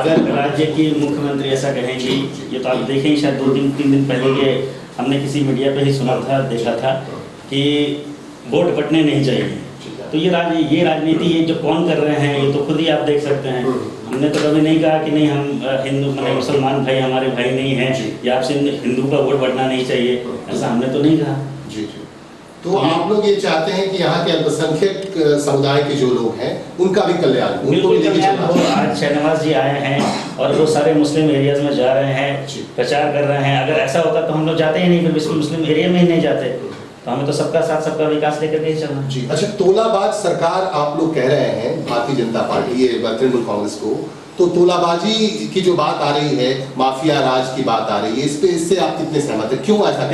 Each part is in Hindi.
अगर राज्य की मुख्यमंत्री ऐसा कहें कि ये तो आप देखें ही शायद 2-3 दिन पहले के हमने किसी मीडिया पे ही सुना था, देखा था कि वोट बंटने नहीं चाहिए। तो ये राजनीति ये जो कौन कर रहे हैं, ये तो खुद ही आप देख सकते हैं। हमने तो कभी नहीं कहा कि नहीं हम हिंदू मतलब मुसलमान भाई हमारे भाई नहीं हैं या आपसे हिंदू का वोट बढ़ना नहीं चाहिए, ऐसा हमने तो नहीं कहा। जी जी। तो आप लोग ये चाहते हैं कि यहाँ के अल्पसंख्यक समुदाय के जो लोग हैं उनका भी कल्याण बिल्कुल कल्याण हो। आज शहनवाज जी आए हैं और वो सारे मुस्लिम एरियाज में जा रहे हैं, प्रचार कर रहे हैं। अगर ऐसा होता तो हम लोग जाते ही नहीं, फिर मुस्लिम एरिया में ही नहीं जाते। तो हमें तो सबका साथ सबका विकास लेकर के चलना जी। अच्छा, तोलाबाज सरकार आप लोग कह रहे हैं भारतीय जनता पार्टी ये तृणमूल कांग्रेस को, तो तोलाबाजी की जो बात आ रही है, माफिया राज की बात आ रही है, इससे आप कितने सहमत हैं? क्यों ऐसा?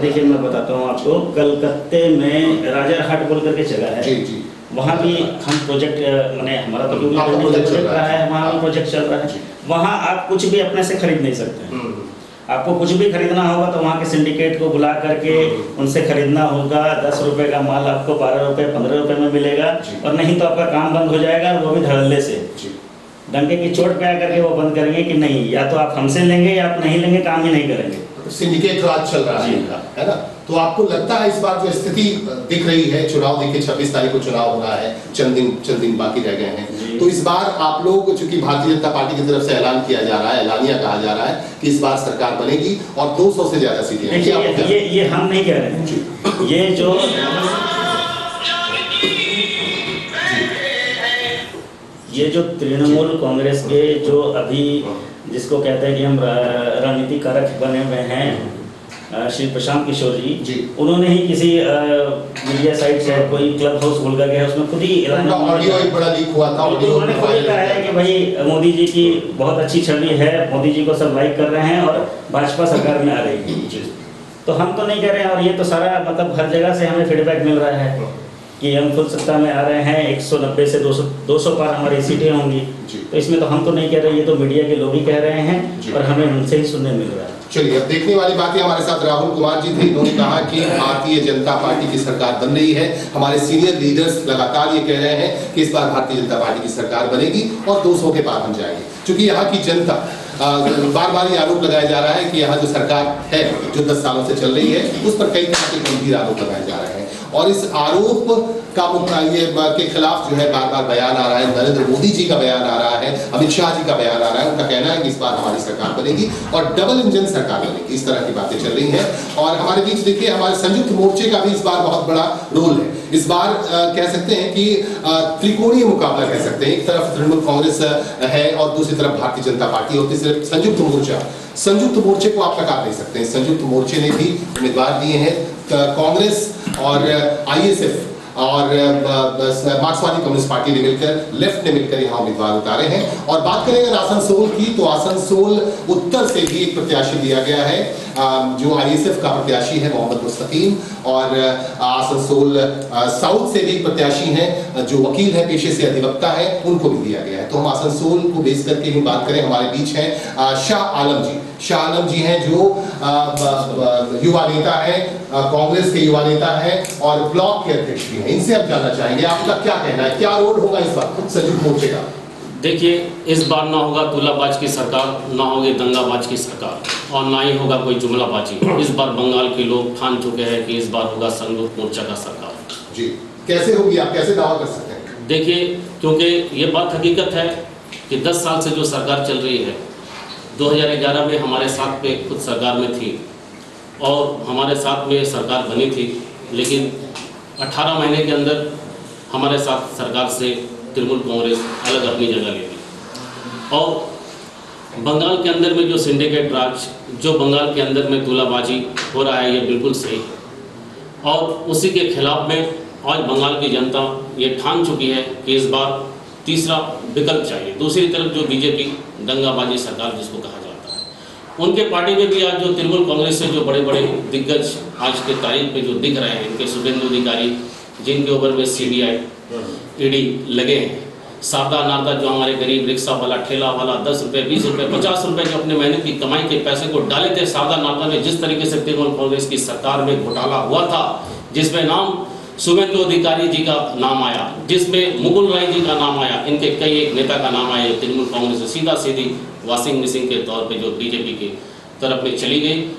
देखिए मैं बताता हूँ आपको, कलकत्ते में राजारहाट बोल करके जगह है, जी जी, वहाँ भी हम प्रोजेक्ट मैंने हमारा तो प्रोजेक्ट चल रहा है, वहाँ भी प्रोजेक्ट चल रहा है। वहाँ आप कुछ भी अपने से खरीद नहीं सकते। आपको कुछ भी खरीदना होगा तो वहाँ के सिंडिकेट को बुला करके उनसे खरीदना होगा। 10 रुपए का माल आपको 12 रुपए 15 रुपए में मिलेगा, और नहीं तो आपका काम बंद हो जाएगा, वो भी धड़ल्ले से डंके की चोट पे आकर के वो बंद करेंगे कि नहीं, या तो आप हमसे लेंगे या आप नहीं लेंगे, काम ही नहीं करेंगे। सिंडिकेट राज चल रहा है ना? तो आपको लगता है इस बार जो स्थिति दिख रही है, चुनाव देखिए 26 तारीख को चुनाव हो रहा है, चंद दिन बाकी रह गए हैं, तो इस बार आप लोग, चूंकि भारतीय जनता पार्टी की तरफ से ऐलान किया जा रहा है, ऐलानिया कहा जा रहा है कि इस बार सरकार बनेगी और 200 से ज्यादा सीटें। ये हम नहीं कह रहे हैं, ये जो तृणमूल कांग्रेस के जो अभी जिसको कहते हैं कि हम रणनीति कारक बने हुए हैं, श्री प्रशांत किशोर जी, उन्होंने ही किसी मीडिया साइट से कोई क्लब हाउस बोल करके उसमें खुद ही ऑडियो एक बड़ा लीक हुआ था, उन्होंने खुद ही कहा है कि भाई मोदी जी की बहुत अच्छी छवि है, मोदी जी को सब लाइक कर रहे हैं और भाजपा सरकार में आ रही है। तो हम तो नहीं कह रहे हैं, और ये तो सारा मतलब हर जगह से हमें फीडबैक मिल रहा है कि हम खुद सत्ता में आ रहे हैं, 190 से 200 पार हमारी सीटें होंगी। तो इसमें तो हम तो नहीं कह रहे, ये तो मीडिया के लोग ही कह रहे हैं और हमें उनसे ही सुनने मिल रहा है। चलिए, अब देखने वाली बात है। हमारे साथ राहुल कुमार जी थे, इन्होंने कहा कि भारतीय जनता पार्टी की सरकार बन रही है। हमारे सीनियर लीडर्स लगातार ये कह रहे हैं कि इस बार भारतीय जनता पार्टी की सरकार बनेगी और 200 के पार हम जाएंगे। क्योंकि यहाँ की जनता, बार बार ये आरोप लगाया जा रहा है कि यहाँ जो सरकार है जो 10 सालों से चल रही है उस पर कई तरह के गंभीर आरोप लगाए जा रहे हैं, और इस आरोप का के खिलाफ जो है बार बार बयान आ रहा है। नरेंद्र मोदी जी का बयान आ रहा है, अमित शाह जी का बयान आ रहा है। उनका कहना है कि इस बार हमारी सरकार बनेगी और डबल इंजन सरकार बनेगी। इस तरह की बातें चल रही हैं। और हमारे बीच देखिए, हमारे संयुक्त मोर्चे का भी इस बार बहुत बड़ा रोल है। इस बार कह सकते हैं कि त्रिकोणीय मुकाबला कह सकते हैं। एक तरफ तृणमूल कांग्रेस है और दूसरी तरफ भारतीय जनता पार्टी और तीसरी तरफ संयुक्त मोर्चा। संयुक्त मोर्चे को आप नकार नहीं सकते हैं। संयुक्त मोर्चे ने भी उम्मीदवार दिए हैं, कांग्रेस और आईएसएफ और मार्क्सवादी कम्युनिस्ट पार्टी ने मिलकर, लेफ्ट ने मिलकर यहाँ उम्मीदवार उतारे हैं। और बात करें अगर आसनसोल की, तो आसनसोल उत्तर से भी एक प्रत्याशी दिया गया है जो आईएसएफ का प्रत्याशी है मोहम्मद मुस्तकीम, और आसनसोल साउथ से भी एक प्रत्याशी हैं जो वकील है, पेशे से अधिवक्ता है, उनको भी दिया गया है। तो हम आसनसोल को बेस करके ही बात करें। हमारे बीच हैं शाह आलम जी। शाह आलम जी हैं जो युवा नेता है, कांग्रेस के युवा नेता है और ब्लॉक के अध्यक्ष भी हैं। इनसे आप जानना चाहेंगे आपका क्या कहना है, क्या रोल होगा इस बार संयुक्त मोर्चे का? देखिए, इस बार ना होगा तुलाबाज की सरकार, ना होगी दंगाबाज की सरकार, और ना ही होगा कोई जुमलाबाजी। इस बार बंगाल के लोग ठान चुके हैं कि इस बार होगा संयुक्त मोर्चा का सरकार। जी, कैसे होगी, आप कैसे दावा कर सकते हैं? देखिए, क्योंकि ये बात हकीकत है कि 10 साल से जो सरकार चल रही है, 2011 में हमारे साथ में खुद सरकार में थी और हमारे साथ में सरकार बनी थी, लेकिन 18 महीने के अंदर हमारे साथ सरकार से तृणमूल कांग्रेस अलग अपनी जगह ले ली। और बंगाल के अंदर में जो सिंडिकेट राज, जो बंगाल के अंदर में तुलाबाजी हो रहा है, ये बिल्कुल सही है। और उसी के खिलाफ में आज बंगाल की जनता ये ठान चुकी है कि इस बार तीसरा विकल्प चाहिए। दूसरी तरफ जो बीजेपी दंगाबाजी सरकार जिसको कहा जाता है, उनके पार्टी में भी आज जो तृणमूल कांग्रेस से जो बड़े बड़े दिग्गज आज के तारीख में जो दिख रहे हैं, इनके शुभेंदु अधिकारी, जिनके ऊपर में सीबीआई ईडी लगे हैं, सादा नादा जो हमारे गरीब रिक्शा वाला, ठेला वाला 10 रुपये 20 रुपये 50 रुपये जो अपने मेहनत की कमाई के पैसे को डाले थे सादा नादा में, जिस तरीके से तृणमूल कांग्रेस की सरकार में घोटाला हुआ था, जिसमें नाम शुभेंदु अधिकारी जी का नाम आया, जिसमें मुकुल राय जी का नाम आया, इनके कई एक नेता का नाम आया, तृणमूल कांग्रेस से सीधा सीधी वॉशिंग मशीन के तौर पे जो बीजेपी की तरफ में चली गई।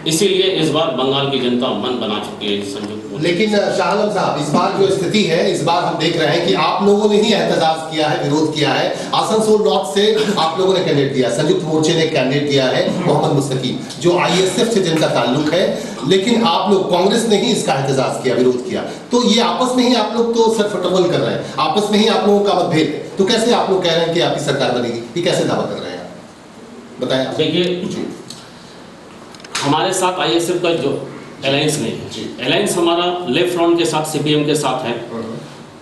इसीलिए इस बार बंगाल की जनता मन बना चुकी है संयुक्त मोर्चा। लेकिन शाह आलम साहब, इस बार जो स्थिति है, इस बार हम देख रहे हैं कि आप लोगों ने ही एहतजाज किया है, विरोध किया है। आसनसोल नॉर्थ से आप लोगों ने कैंडिडेट दिया, संयुक्त मोर्चे ने कैंडिडेट दिया है मोहम्मद मुस्तकीम, जो आईएसएफ से जिनका ताल्लुक है, लेकिन आप लोग कांग्रेस ने ही इसका एहतजाज किया, विरोध किया। तो ये आपस में ही आप लोग तो सटफटवल कर रहे हैं, आपस में ही आप लोगों का मतभेद है। तो कैसे आप लोग कह रहे हैं कि आपकी सरकार बनेगी, ये कैसे दावा कर रहे हैं आप, बताएं। देखिए, हमारे साथ आईएसएफ का जो अलायंस नहीं है, अलायंस हमारा लेफ्ट फ्रंट के साथ सीपीएम के साथ है,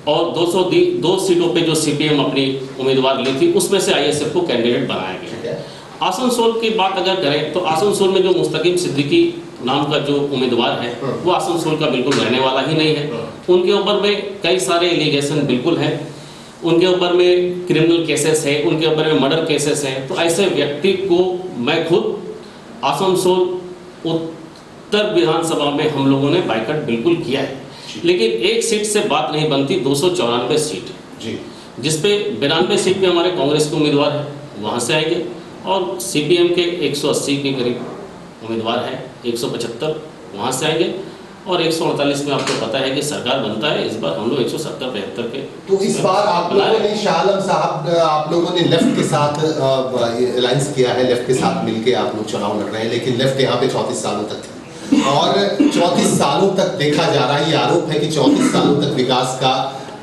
और 202 सीटों पे जो सीपीएम अपनी उम्मीदवार ली थी, उसमें से आईएसएफ को कैंडिडेट बनाया गया। आसनसोल की बात अगर करें तो आसनसोल में जो मुस्तकीम सिद्दीकी नाम का जो उम्मीदवार है, वो आसनसोल का बिल्कुल रहने वाला ही नहीं है। उनके ऊपर में कई सारे एलिगेशन बिल्कुल हैं, उनके ऊपर में क्रिमिनल केसेस है, उनके ऊपर में मर्डर केसेस हैं। तो ऐसे व्यक्ति को मैं खुद आसनसोल उत्तर विधानसभा में हम लोगों ने बाइकआउट बिल्कुल किया है, लेकिन एक सीट से बात नहीं बनती, 294 सीट जी, जिसपे 92 सीट पे हमारे कांग्रेस के उम्मीदवार है, वहाँ से आएंगे, और सीपीएम के 180 के करीब उम्मीदवार है, 175 वहाँ से आएंगे, और 148 में आपको पता है कि सरकार बनता है। इस बार हम लोग 170-72 के। तो इस बार आप लोगों ने, शाह आलम साहब, आप लोगों ने लेफ्ट के साथ अलायंस किया है, लेफ्ट के साथ मिलके आप लोग चुनाव लड़ रहे हैं, लेकिन लेफ्ट यहाँ पे 34 सालों तक थी, और 34 सालों तक देखा जा रहा है, ये आरोप है कि 34 सालों तक विकास का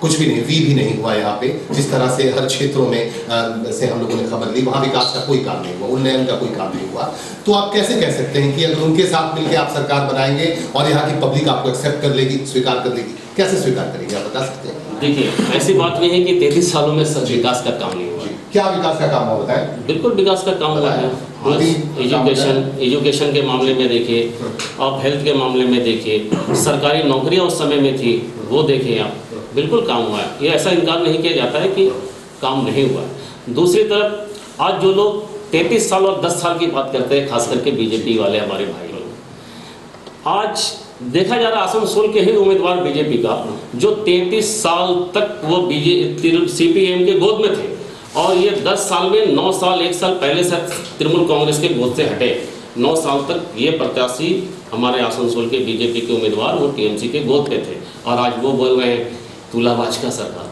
कुछ भी नहीं, भी नहीं हुआ यहाँ पे। जिस तरह से हर क्षेत्रों में से हम लोगों ने खबर ली, वहाँ विकास का कोई काम नहीं हुआ, उन्नयन का कोई काम नहीं हुआ। तो आप कैसे कह सकते हैं कि अगर उनके साथ मिलकर आप सरकार बनाएंगे और यहाँ की पब्लिक आपको एक्सेप्ट कर लेगी, स्वीकार कर लेगी, कैसे स्वीकार करेगी, आप बता सकते हैं? देखिए, ऐसी बात नहीं है कि 33 सालों में विकास का काम नहीं हुआ। क्या विकास का काम हुआ, बताएं। बिल्कुल विकास का काम हुआ है। एजुकेशन के मामले में देखिए, आप हेल्थ के मामले में देखिए, सरकारी नौकरियां उस समय में थी, वो देखिए आप, बिल्कुल काम हुआ है। ये ऐसा इनकार नहीं किया जाता है कि काम नहीं हुआ है। दूसरी तरफ आज जो लोग 33 साल और 10 साल की बात करते हैं, खास करके बीजेपी वाले हमारे भाई लोग, आज देखा जा रहा आसनसोल के ही उम्मीदवार बीजेपी का, जो 33 साल तक वो सीपीएम के गोद में थे, और ये 10 साल में 9 साल 1 साल पहले से तृणमूल कांग्रेस के गोद से हटे। 9 साल तक ये प्रत्याशी हमारे आसनसोल के बीजेपी के उम्मीदवार वो टीएमसी के गोद पे थे, और आज वो बोल रहे हैं तुलाबाज का सरकार।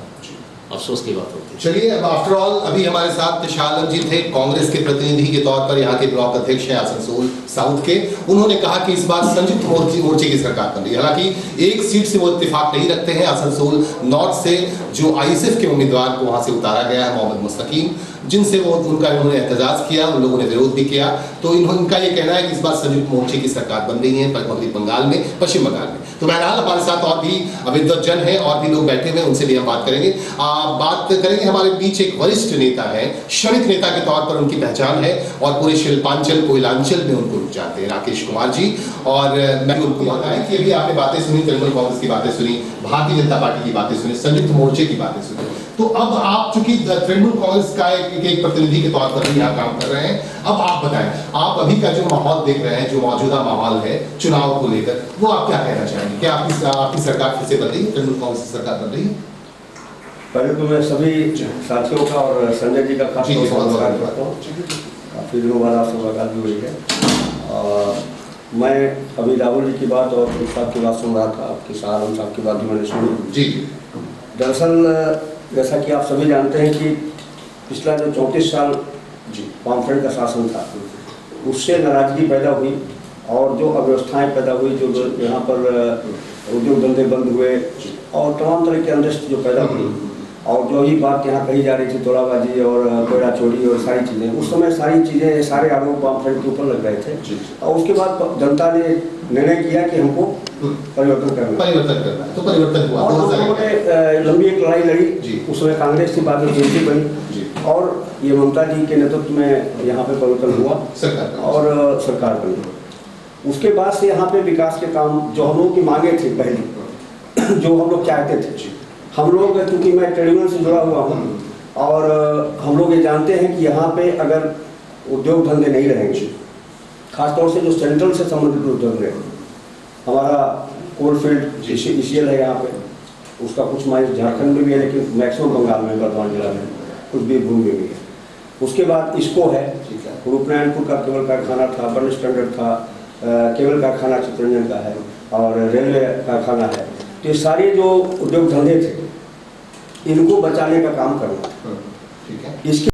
अफसोस की बात होती है। चलिए, अब आफ्टर ऑल अभी हमारे साथ शाह आलम जी थे, कांग्रेस के प्रतिनिधि के तौर पर, यहाँ के ब्लॉक अध्यक्ष हैं आसनसोल साउथ के। उन्होंने कहा कि इस बार संयुक्त मोर्चे की सरकार बन रही है। हालांकि एक सीट से वो इत्तेफाक नहीं रखते हैं। आसनसोल नॉर्थ से जो आईएसएफ के उम्मीदवार को वहां से उतारा गया है, मोहम्मद मुस्तकीम, जिनसे वो उन्होंने एहतजाज किया, उन लोगों ने विरोध भी किया। तो इनका ये कहना है कि इस बार संयुक्त मोर्चे की सरकार बन रही है बंगाल में, पश्चिम बंगाल में। तो बहरहाल हमारे साथ और भी विद्वज्जन हैं, और भी लोग बैठे हुए हैं, उनसे भी हम बात करेंगे। बात करेंगे, हमारे बीच एक वरिष्ठ नेता है, श्रमिक नेता के तौर पर उनकी पहचान है, और पूरे शिल्पांचल कोयलांचल में उनको लोग जानते हैं, राकेश कुमार जी। और मैं उनको बताया कि अभी आपने बातें सुनी, तृणमूल कांग्रेस की बातें सुनी, भारतीय जनता पार्टी की बातें सुनी, संयुक्त मोर्चे की बातें सुनी। तो अब आप चूंकि तृणमूल कांग्रेस का एक प्रतिनिधि के तौर पर भी यहाँ काम कर रहे हैं, अब आप बताएं, आप अभी का जो माहौल देख रहे हैं, जो मौजूदा माहौल है चुनाव को लेकर, वो आप क्या कहना चाहेंगे? क्या आपकी सरकार फिर से बन रही है, तृणमूल कांग्रेस की सरकार बन रही है? पहले तो मैं सभी साथियों का और संजय जी का खास तौर पर नमस्कार करता हूँ। काफ़ी दिनों बाद आपसे मुलाकात भी हुई है। मैं अभी राहुल जी की बात और साहब की बात सुन रहा था, आपकी शाह आलम साहब की बात भी मैंने सुनी। जी, दरअसल जैसा कि आप सभी जानते हैं कि पिछला जो 34 साल वामफ्रंट का शासन था, उससे नाराजगी पैदा हुई, और जो अव्यवस्थाएं पैदा हुई, जो यहाँ पर उद्योग धंधे बंद हुए, और तमाम तरह के अनरेस्ट जो पैदा हुई, और जो ही बात यहाँ कही जा रही थी, तोड़ाबाजी और कोयला चोरी और सारी चीज़ें, उस समय सारी चीज़ें, सारे आरोप वामफ्रंट के ऊपर लग रहे थे। और उसके बाद जनता ने निर्णय किया कि हमको परिवर्तन करना है। तो परिवर्तन हुआ, और उन्होंने लंबी एक लड़ाई लड़ी। उसमें कांग्रेस की बाद में बीजेपी बनी, और ये ममता जी के नेतृत्व में यहाँ पे परिवर्तन हुआ और सरकार बनी। उसके बाद से यहाँ पे विकास के काम, जो हम लोग की मांगे थी पहले, जो हम लोग चाहते थे, हम लोग, क्योंकि मैं ट्रेड यूनियन से जुड़ा हुआ हूँ, और हम लोग ये जानते हैं कि यहाँ पे अगर उद्योग धंधे नहीं रहेंगे, खासतौर से जो सेंट्रल से संबंधित उद्योग है, हमारा कोलफील्ड ECL है यहाँ पे, उसका कुछ माइंस झारखंड में भी है, लेकिन मैक्सिमम बंगाल में, बर्धमान जिला में, कुछ बीरभूम में भी है। उसके बाद इसको है, रूपनारायणपुर का केबल कारखाना था, बर्न स्टैंडर्ड था, केबल कारखाना चित्तरंजन का है, और रेलवे कारखाना है। तो ये सारे जो उद्योग धंधे थे, इनको बचाने का काम करना। ठीक है। इसके